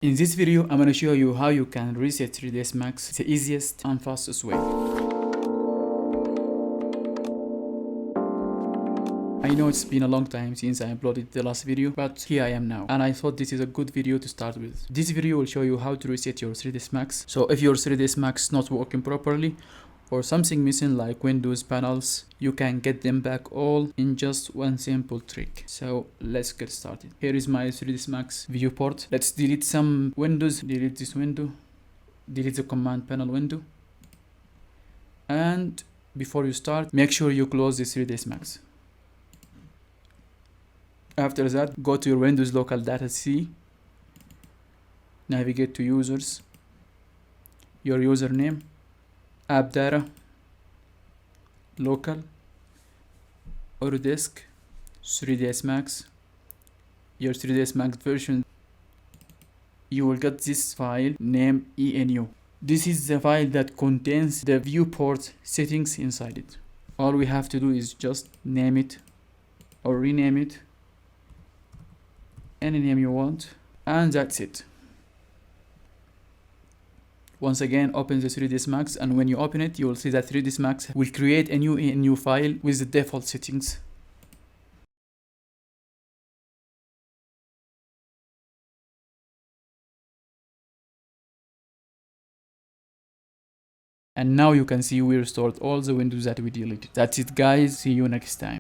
In this video, I'm going to show you how you can reset 3ds Max the easiest and fastest way. I know it's been a long time since I uploaded the last video, but here I am now, and I thought this is a good video to start with. This video will show you how to reset your 3ds Max. So if your 3ds Max not working properly, or something missing like Windows panels, you can get them back all in just one simple trick. So let's get started. Here is my 3ds Max viewport. Let's delete some windows. Delete this window, delete the command panel window, and before you start, make sure you close the 3ds Max. After that, go to your Windows local data C, navigate to users, your username, app data, local, Autodesk, 3ds Max, your 3ds Max version. You will get this file named ENU. This is the file that contains the viewport settings inside it. All we have to do is just name it or rename it, any name you want, and that's it. Once again, open the 3ds Max, and when you open it, you will see that 3ds Max will create a new file with the default settings. And now you can see we restored all the windows that we deleted. That's it, guys. See you next time.